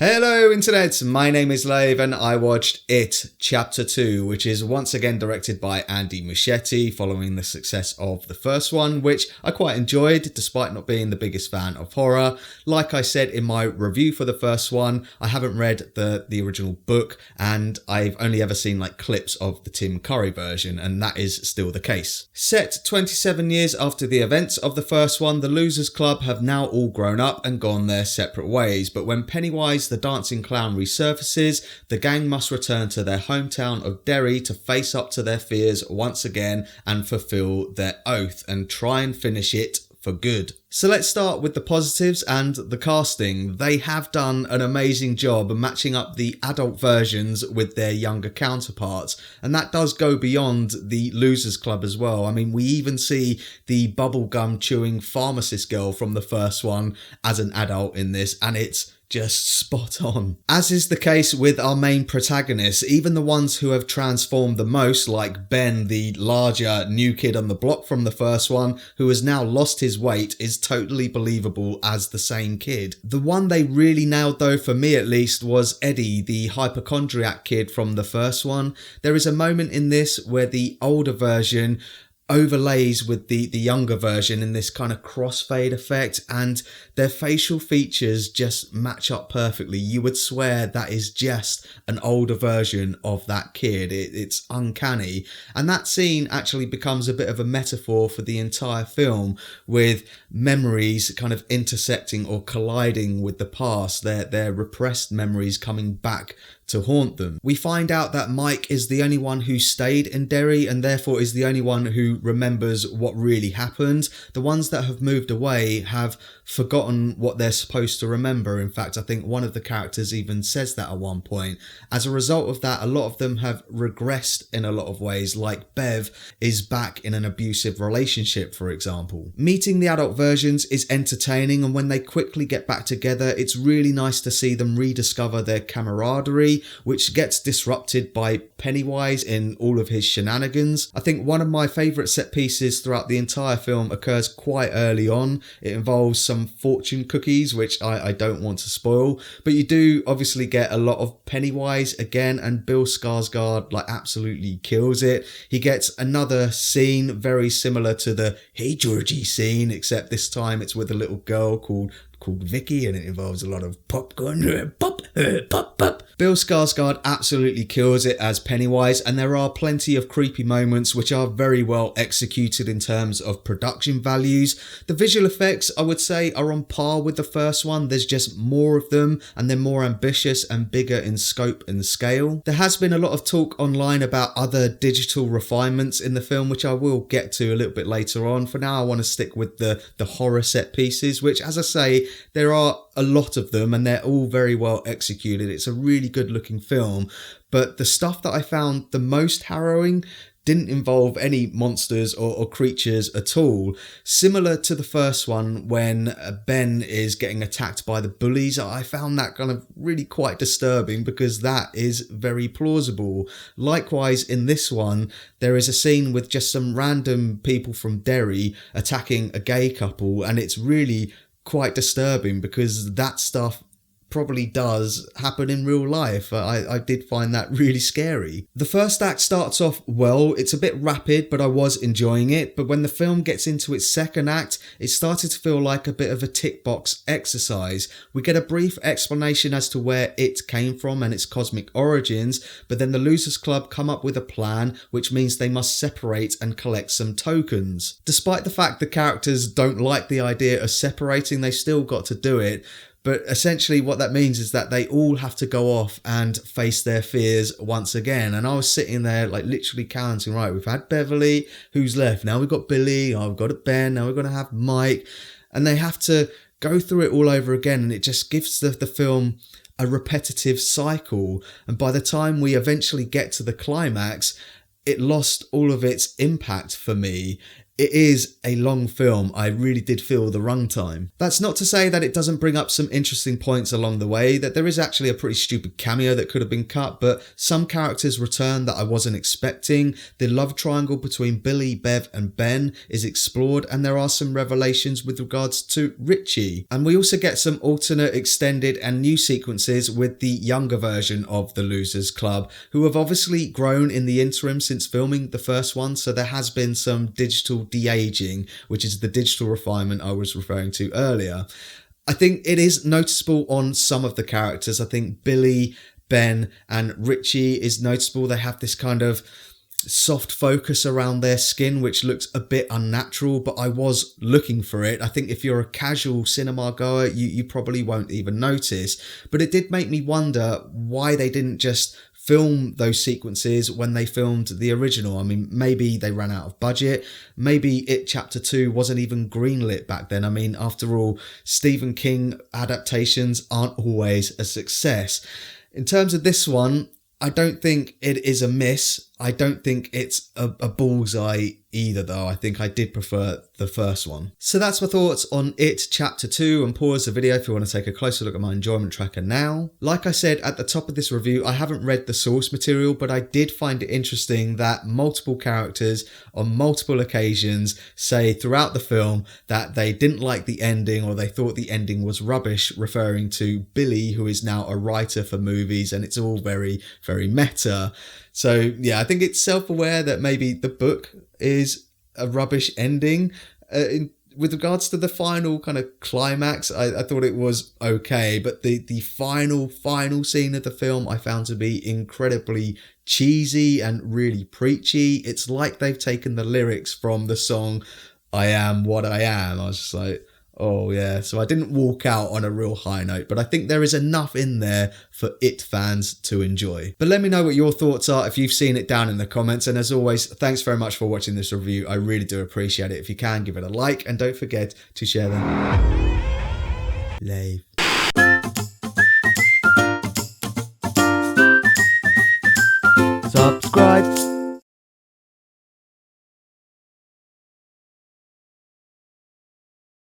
Hello Internet, my name is Lave and I watched It Chapter 2, which is once again directed by Andy Muschietti following the success of the first one, which I quite enjoyed despite not being the biggest fan of horror. Like I said in my review for the first one, I haven't read the original book and I've only ever seen like clips of the Tim Curry version, and that is still the case. Set 27 years after the events of the first one, the Losers Club have now all grown up and gone their separate ways, but when Pennywise the Dancing Clown resurfaces, the gang must return to their hometown of Derry to face up to their fears once again and fulfill their oath and try and finish it for good. So let's start with the positives and the casting. They have done an amazing job of matching up the adult versions with their younger counterparts, and that does go beyond the Losers Club as well. I mean, we even see the bubblegum chewing pharmacist girl from the first one as an adult in this, and it's just spot on. As is the case with our main protagonists, even the ones who have transformed the most, like Ben, the larger new kid on the block from the first one, who has now lost his weight, is totally believable as the same kid. The one they really nailed though, for me at least, was Eddie, the hypochondriac kid from the first one. There is a moment in this where the older version overlays with the younger version in this kind of crossfade effect, and their facial features just match up perfectly. You would swear that is just an older version of that kid. It's uncanny, and that scene actually becomes a bit of a metaphor for the entire film, with memories kind of intersecting or colliding with the past, their repressed memories coming back to haunt them. We find out that Mike is the only one who stayed in Derry and therefore is the only one who remembers what really happened. The ones that have moved away have forgotten what they're supposed to remember. In fact, I think one of the characters even says that at one point. As a result of that, a lot of them have regressed in a lot of ways, like Bev is back in an abusive relationship, for example. Meeting the adult versions is entertaining, and when they quickly get back together, it's really nice to see them rediscover their camaraderie, which gets disrupted by Pennywise in all of his shenanigans. I think one of my favourite set pieces throughout the entire film occurs quite early on. It involves some fortune cookies, which I don't want to spoil, but you do obviously get a lot of Pennywise again, and Bill Skarsgård like absolutely kills it. He gets another scene very similar to the "Hey Georgie" scene, except this time it's with a little girl called Vicky, and it involves a lot of popcorn. Pop, pop, pop. Bill Skarsgård absolutely kills it as Pennywise, and there are plenty of creepy moments which are very well executed in terms of production values. The visual effects, I would say, are on par with the first one. There's just more of them, and they're more ambitious and bigger in scope and scale. There has been a lot of talk online about other digital refinements in the film, which I will get to a little bit later on. For now, I want to stick with the horror set pieces, which, as I say, there are a lot of them and they're all very well executed. It's a really good looking film, but the stuff that I found the most harrowing didn't involve any monsters or creatures at all. Similar to the first one, when Ben is getting attacked by the bullies, I found that kind of really quite disturbing because that is very plausible. Likewise, in this one, there is a scene with just some random people from Derry attacking a gay couple, and it's really quite disturbing because that stuff probably does happen in real life. I did find that really scary. The first act starts off well. It's a bit rapid, but I was enjoying it. But when the film gets into its second act, it started to feel like a bit of a tick box exercise. We get a brief explanation as to where it came from and its cosmic origins, but then the Losers Club come up with a plan, which means they must separate and collect some tokens. Despite the fact the characters don't like the idea of separating, they still got to do it. But essentially what that means is that they all have to go off and face their fears once again. And I was sitting there like literally counting, right, we've had Beverly, who's left? Now we've got Billy, I've got Ben, now we're going to have Mike. And they have to go through it all over again. And it just gives the film a repetitive cycle. And by the time we eventually get to the climax, it lost all of its impact for me. it is a long film. I really did feel the runtime. That's not to say that it doesn't bring up some interesting points along the way, that there is actually a pretty stupid cameo that could have been cut, but some characters return that I wasn't expecting. The love triangle between Billy, Bev and Ben is explored, and there are some revelations with regards to Richie. And we also get some alternate, extended and new sequences with the younger version of the Losers Club, who have obviously grown in the interim since filming the first one, so there has been some digital de-aging, which is the digital refinement I was referring to earlier. I think it is noticeable on some of the characters. I think Billy, Ben and Richie is noticeable. They have this kind of soft focus around their skin, which looks a bit unnatural, but I was looking for it. I think if you're a casual cinema goer, you probably won't even notice. But it did make me wonder why they didn't just film those sequences when they filmed the original. I mean, maybe they ran out of budget. Maybe It Chapter 2 wasn't even greenlit back then. I mean, after all, Stephen King adaptations aren't always a success. In terms of this one, I don't think it is a miss. I don't think it's a bullseye either, though. I think I did prefer the first one. So that's my thoughts on It Chapter 2, and pause the video if you want to take a closer look at my enjoyment tracker now. Like I said at the top of this review, I haven't read the source material, but I did find it interesting that multiple characters on multiple occasions say throughout the film that they didn't like the ending or they thought the ending was rubbish, referring to Billy, who is now a writer for movies, and it's all very, very meta. So yeah, I think it's self-aware that maybe the book is a rubbish ending. With regards to the final kind of climax, I thought it was okay, but the final scene of the film I found to be incredibly cheesy and really preachy. It's like they've taken the lyrics from the song I Am What I Am. I was just like, oh yeah. So I didn't walk out on a real high note, but I think there is enough in there for It fans to enjoy. But let me know what your thoughts are if you've seen it down in the comments. And as always, thanks very much for watching this review. I really do appreciate it. If you can, give it a like and don't forget to share them. Lave.